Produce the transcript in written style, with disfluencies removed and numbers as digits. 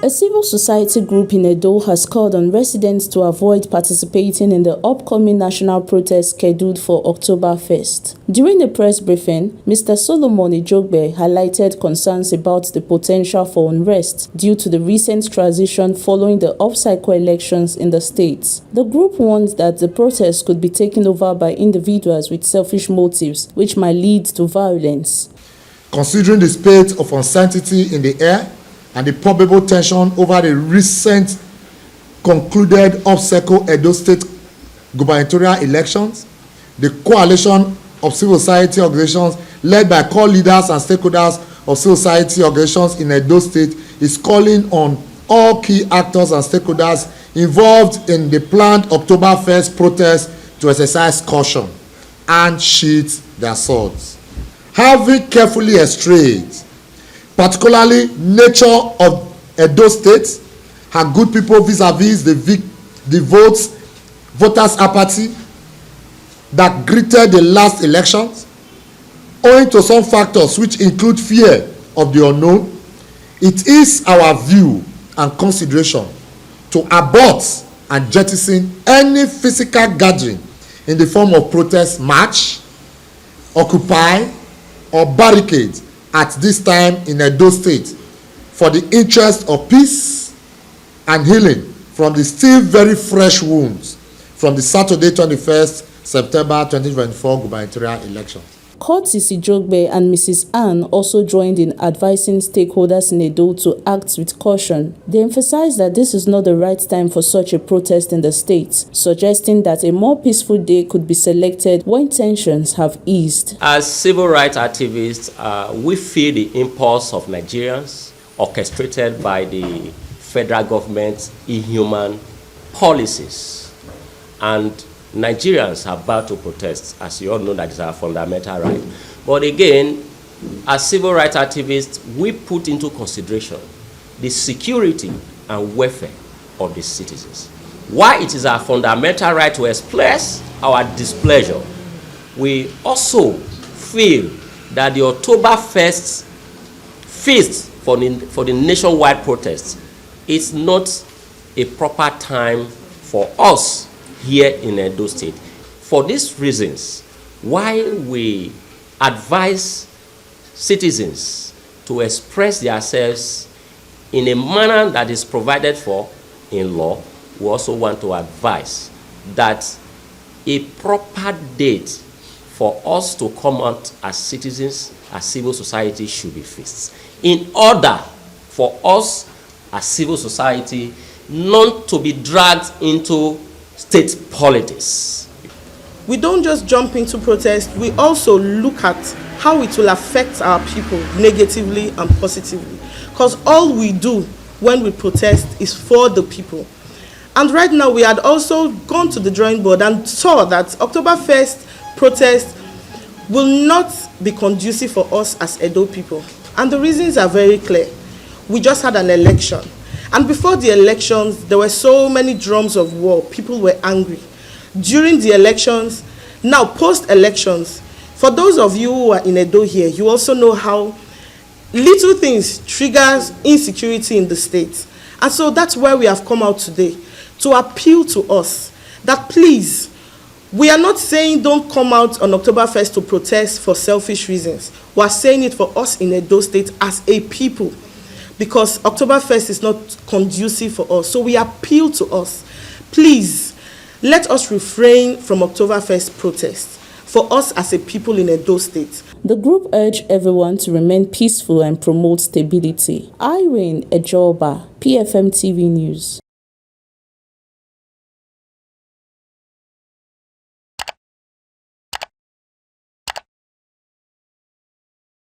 A civil society group in Edo has called on residents to avoid participating in the upcoming national protest scheduled for October 1st. During a press briefing, Mr. Solomon Ijogbe highlighted concerns about the potential for unrest due to the recent transition following the off-cycle elections in the state. The group warns that the protest could be taken over by individuals with selfish motives, which might lead to violence. Considering the state of uncertainty in the air, and the probable tension over the recent concluded off-cycle Edo State gubernatorial elections, the coalition of civil society organizations led by core leaders and stakeholders of civil society organizations in Edo State is calling on all key actors and stakeholders involved in the planned October 1st protest to exercise caution and sheath their swords. Having carefully estrayed particularly nature of Edo State, her good people vis-a-vis the voters' apathy that greeted the last elections, owing to some factors which include fear of the unknown, it is our view and consideration to abort and jettison any physical gathering in the form of protest march, occupy, or barricade at this time in Edo State for the interest of peace and healing from the still very fresh wounds from the Saturday 21st September 2024 gubernatorial elections. Curtis Ijogbe and Mrs. Ann also joined in advising stakeholders in Edo to act with caution. They emphasized that this is not the right time for such a protest in the state, suggesting that a more peaceful day could be selected when tensions have eased. As civil rights activists, we feel the impulse of Nigerians orchestrated by the federal government's inhuman policies, and Nigerians are about to protest. As you all know, that is our fundamental right. But again, as civil rights activists, we put into consideration the security and welfare of the citizens. While it is our fundamental right to express our displeasure, we also feel that the October 1st feast for the nationwide protest is not a proper time for us here in Edo State. For these reasons, while we advise citizens to express themselves in a manner that is provided for in law, we also want to advise that a proper date for us to come out as citizens, as civil society, should be fixed, in order for us as civil society not to be dragged into state politics. We don't just jump into protest, we also look at how it will affect our people negatively and positively. Because all we do when we protest is for the people. And right now we had also gone to the drawing board and saw that October 1st protest will not be conducive for us as Edo people. And the reasons are very clear. We just had an election. And before the elections, there were so many drums of war. People were angry. During the elections, now post-elections, for those of you who are in Edo here, you also know how little things triggers insecurity in the state. And so that's why we have come out today, to appeal to us that please, we are not saying don't come out on October 1st to protest for selfish reasons. We are saying it for us in Edo State as a people, because October 1st is not conducive for us. So we appeal to us, please, let us refrain from October 1st protest for us as a people in Edo State. The group urged everyone to remain peaceful and promote stability. Irene Ejoba, PFM TV News.